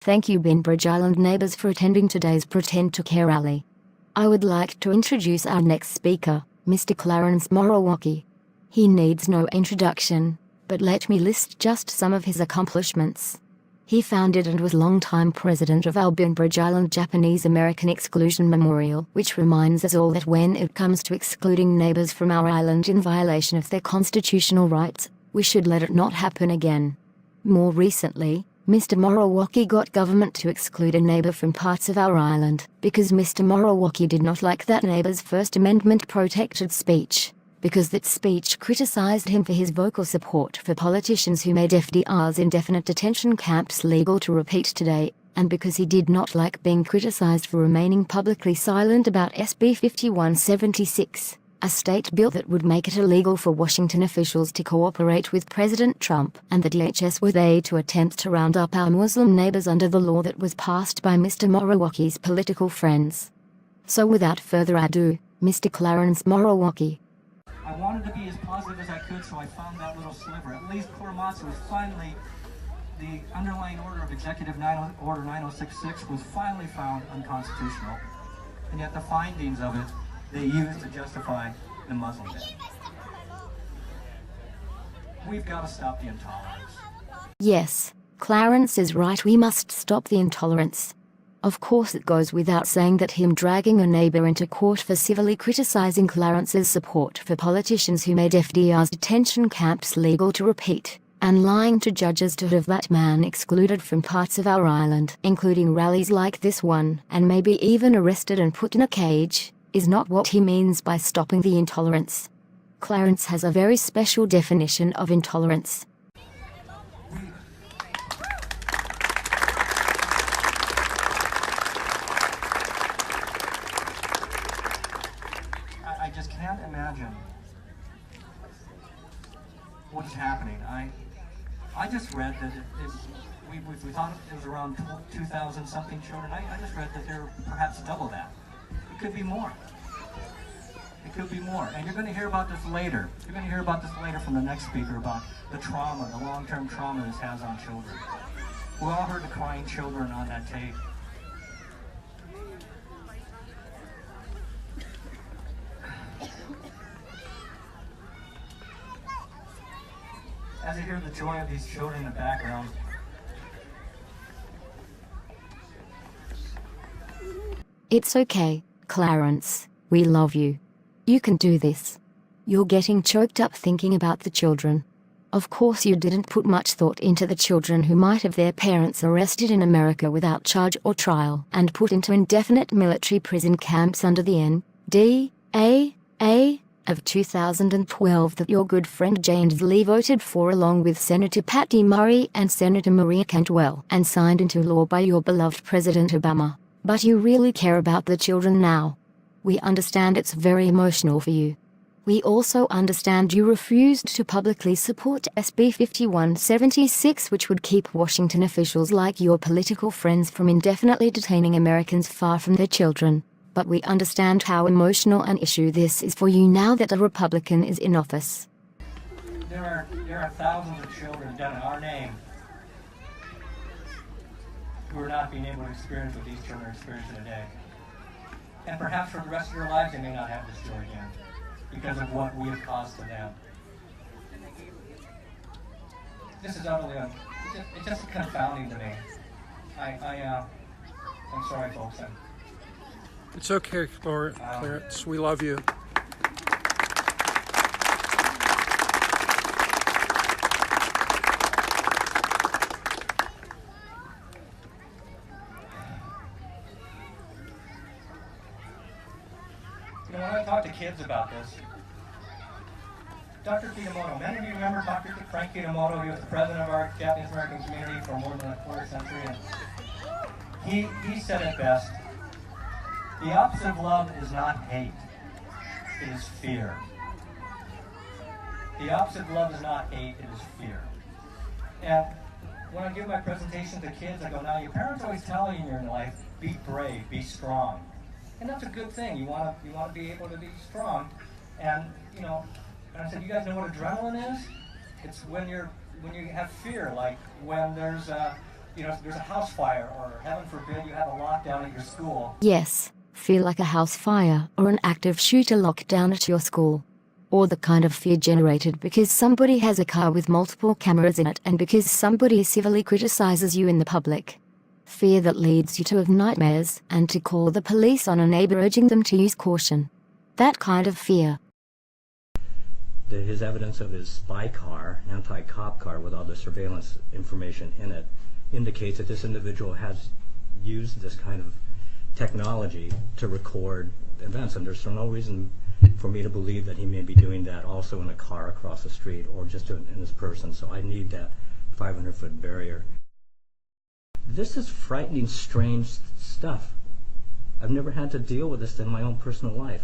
Thank you Bainbridge Island neighbors for attending today's Pretend to Care rally. I would like to introduce our next speaker, Mr. Clarence Moriwaki. He needs no introduction, but let me list just some of his accomplishments. He founded and was longtime president of our Bainbridge Island Japanese American Exclusion Memorial, which reminds us all that when it comes to excluding neighbors from our island in violation of their constitutional rights, we should let it not happen again. More recently, Mr. Moriwaki got government to exclude a neighbor from parts of our island because Mr. Moriwaki did not like that neighbor's First Amendment protected speech, because that speech criticized him for his vocal support for politicians who made FDR's indefinite detention camps legal to repeat today, and because he did not like being criticized for remaining publicly silent about SB 5176. A state bill that would make it illegal for Washington officials to cooperate with President Trump and the DHS were they to attempt to round up our Muslim neighbors under the law that was passed by Mr. Moriwaki's political friends. So without further ado, Mr. Clarence Moriwaki. I wanted to be as positive as I could, so I found that little sliver. At least Korematsu was finally, the underlying order of Executive Order 9066 was finally found unconstitutional, and yet the findings of it they used to justify the Muslim ban. We've got to stop the intolerance. Yes, Clarence is right, we must stop the intolerance. Of course it goes without saying that him dragging a neighbor into court for civilly criticizing Clarence's support for politicians who made FDR's detention camps legal to repeat, and lying to judges to have that man excluded from parts of our island, including rallies like this one, and maybe even arrested and put in a cage, is not what he means by stopping the intolerance. Clarence has a very special definition of intolerance. I just can't imagine what is happening. I just read that we thought it was around 2,000 something children. I just read that there are perhaps double that. It could be more. It could be more. And you're going to hear about this later. You're going to hear about this later from the next speaker about the trauma, the long-term trauma this has on children. We all heard the crying children on that tape. As I hear the joy of these children in the background, It's okay, Clarence, we love you. You can do this. You're getting choked up thinking about the children. Of course you didn't put much thought into the children who might have their parents arrested in America without charge or trial and put into indefinite military prison camps under the NDAA of 2012 that your good friend James Lee voted for along with Senator Patty Murray and Senator Maria Cantwell and signed into law by your beloved President Obama. But you really care about the children now. We understand it's very emotional for you. We also understand you refused to publicly support SB 5176, which would keep Washington officials like your political friends from indefinitely detaining Americans far from their children. But we understand how emotional an issue this is for you now that a Republican is in office. there are thousands of children done in our name who are not being able to experience what these children are experiencing today. And perhaps for the rest of their lives they may not have this joy again because of what we have caused to them. This is utterly, it's just confounding to me. I'm sorry folks. It's okay, Clarence, we love you. You know, when I talk to kids about this, Dr. Kitamoto, many of you remember Dr. Frank Kitamoto. He was the president of our Japanese American community for more than a quarter century, and he said it best: the opposite of love is not hate, it is fear. The opposite of love is not hate, it is fear. And when I give my presentation to kids, I go, now your parents always tell you in your life, be brave, be strong. And that's a good thing. You want to be able to be strong. And you know, and I said, you guys know what adrenaline is? It's when you have fear, like when there's there's a house fire, or heaven forbid you have a lockdown at your school. Yes, fear like a house fire or an active shooter lockdown at your school. Or the kind of fear generated because somebody has a car with multiple cameras in it and because somebody civilly criticizes you in the public. Fear that leads you to have nightmares and to call the police on a neighbor urging them to use caution. That kind of fear. His evidence of his spy car, anti-cop car with all the surveillance information in it, indicates that this individual has used this kind of technology to record events, and there's no reason for me to believe that he may be doing that also in a car across the street or just in his person. So I need that 500-foot barrier. This is frightening, strange stuff. I've never had to deal with this in my own personal life.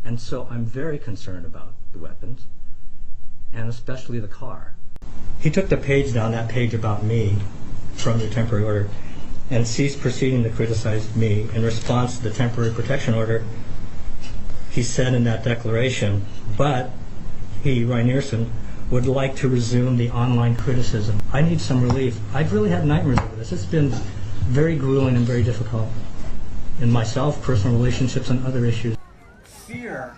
And so I'm very concerned about the weapons, and especially the car. He took the page down, that page about me, from the temporary order, and ceased proceeding to criticize me. In response to the temporary protection order, he said in that declaration, but he, Reinerson, would like to resume the online criticism. I need some relief. I've really had nightmares over this. It's been very grueling and very difficult in myself, personal relationships, and other issues. Fear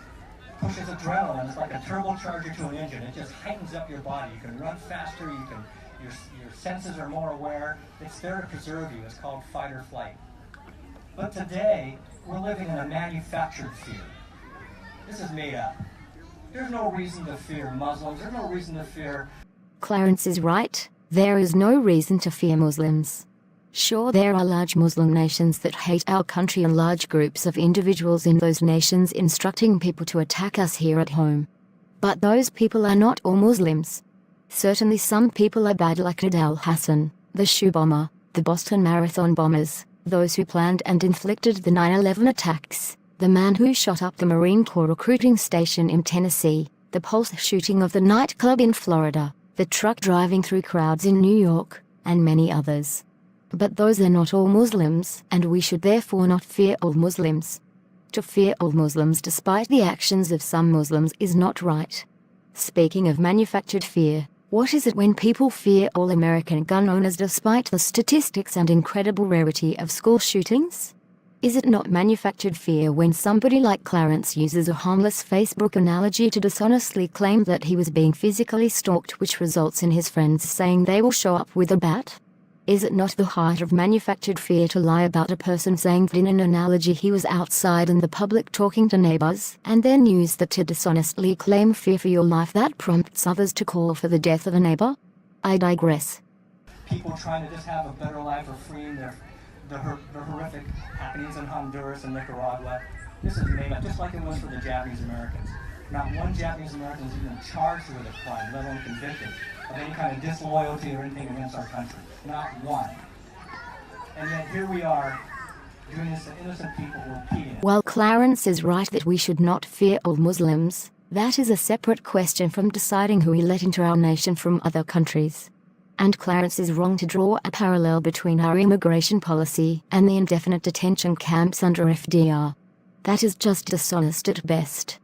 pushes adrenaline. It's like a turbocharger to an engine. It just heightens up your body. You can run faster. Your senses are more aware. It's there to preserve you. It's called fight or flight. But today, we're living in a manufactured fear. This is made up. There's no reason to fear Muslims. There's no reason to fear... Clarence is right. There is no reason to fear Muslims. Sure, there are large Muslim nations that hate our country and large groups of individuals in those nations instructing people to attack us here at home. But those people are not all Muslims. Certainly some people are bad, like Adel Hassan, the shoe bomber, the Boston Marathon bombers, those who planned and inflicted the 9/11 attacks, the man who shot up the Marine Corps recruiting station in Tennessee, the Pulse shooting of the nightclub in Florida, the truck driving through crowds in New York, and many others. But those are not all Muslims, and we should therefore not fear all Muslims. To fear all Muslims despite the actions of some Muslims is not right. Speaking of manufactured fear, what is it when people fear all American gun owners despite the statistics and incredible rarity of school shootings? Is it not manufactured fear when somebody like Clarence uses a harmless Facebook analogy to dishonestly claim that he was being physically stalked, which results in his friends saying they will show up with a bat? Is it not the height of manufactured fear to lie about a person saying that in an analogy he was outside in the public talking to neighbors, and then use that to dishonestly claim fear for your life that prompts others to call for the death of a neighbor? I digress. People trying to just have a better life or freeing the horrific happenings in Honduras and Nicaragua. This is made up, just like it was for the Japanese Americans. Not one Japanese American is even charged with a crime, let alone convicted of any kind of disloyalty or anything against our country. Not one. And yet here we are, doing this to innocent people who are repeating it. While Clarence is right that we should not fear all Muslims, that is a separate question from deciding who we let into our nation from other countries. And Clarence is wrong to draw a parallel between our immigration policy and the indefinite detention camps under FDR. That is just dishonest at best.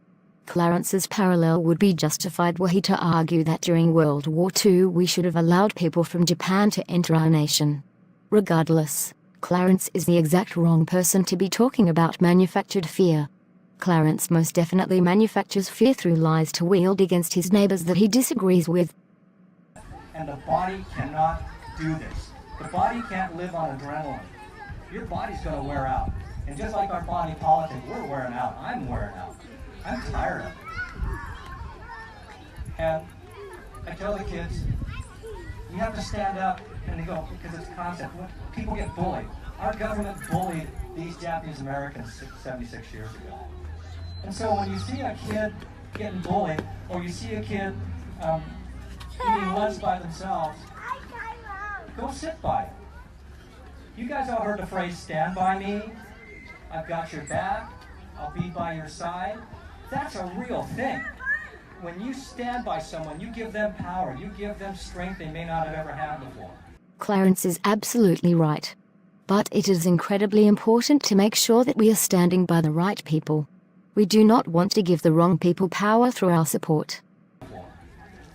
Clarence's parallel would be justified were he to argue that during World War II we should have allowed people from Japan to enter our nation. Regardless, Clarence is the exact wrong person to be talking about manufactured fear. Clarence most definitely manufactures fear through lies to wield against his neighbors that he disagrees with. And the body cannot do this. The body can't live on adrenaline. Your body's going to wear out. And just like our body politic, we're wearing out. I'm wearing out. I'm tired of it. And I tell the kids, you have to stand up, and they go, because it's a concept. When people get bullied. Our government bullied these Japanese Americans 76 years ago. And so when you see a kid getting bullied, or you see a kid eating lunch by themselves, go sit by it. You guys all heard the phrase, stand by me, I've got your back, I'll be by your side. That's a real thing. When you stand by someone, you give them power, you give them strength they may not have ever had before. Clarence is absolutely right. But it is incredibly important to make sure that we are standing by the right people. We do not want to give the wrong people power through our support.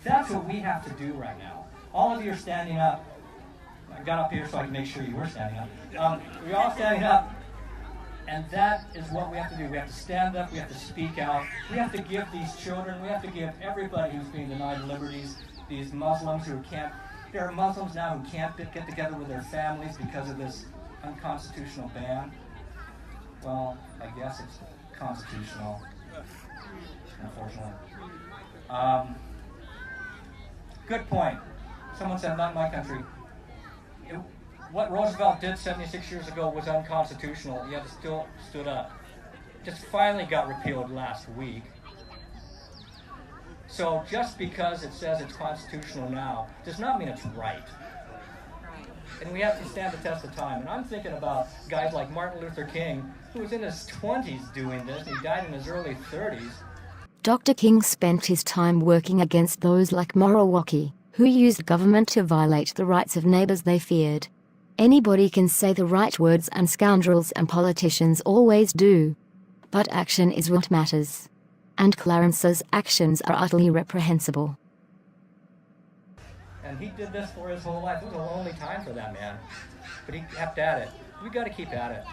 That's what we have to do right now. All of you are standing up. I got up here so I could make sure you were standing up. We're all standing up, and that is what we have to do. We have to stand up, we have to speak out, we have to give these children, we have to give everybody who's being denied liberties, these Muslims who can't, there are Muslims now who can't get together with their families because of this unconstitutional ban. Well, I guess it's constitutional, unfortunately. Good point. Someone said, not in my country. What Roosevelt did 76 years ago was unconstitutional, yet it still stood up. Just finally got repealed last week. So just because it says it's constitutional now does not mean it's right. And we have to stand the test of time. And I'm thinking about guys like Martin Luther King, who was in his 20s doing this, and he died in his early 30s. Dr. King spent his time working against those like Moriwaki, who used government to violate the rights of neighbors they feared. Anybody can say the right words, and scoundrels and politicians always do. But action is what matters. And Clarence's actions are utterly reprehensible. And he did this for his whole life. It was a lonely time for that man. But he kept at it. We've got to keep at it.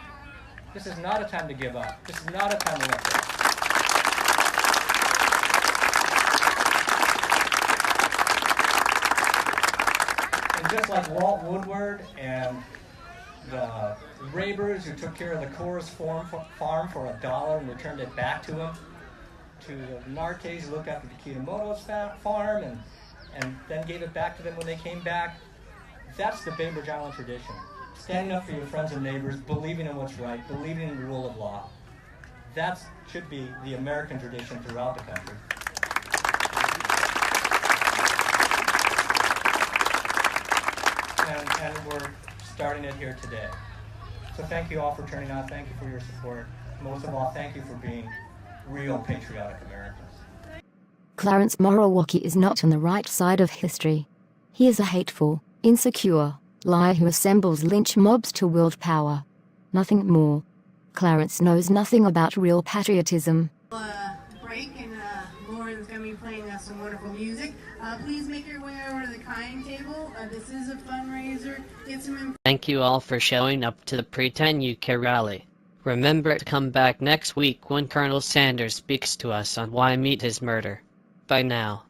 This is not a time to give up. This is not a time to let go. And just like Walt Woodward and the Rabers who took care of the Coors farm for $1 and returned it back to him, to the Nartes who looked after the Kitamoto's farm and then gave it back to them when they came back. That's the Bainbridge Island tradition. Standing up for your friends and neighbors, believing in what's right, believing in the rule of law. That should be the American tradition throughout the country. And we're starting it here today. So thank you all for turning out. Thank you for your support. Most of all, thank you for being real patriotic Americans. Clarence Moriwaki is not on the right side of history. He is a hateful, insecure liar who assembles lynch mobs to wield power. Nothing more. Clarence knows nothing about real patriotism. Break and Lauren's going to be playing us some wonderful music. Please make your way over to the Kind table. This is a fundraiser. Get some. Thank you all for showing up to the Pretend UK rally. Remember to come back next week when Colonel Sanders speaks to us on why meat is murder. Bye now.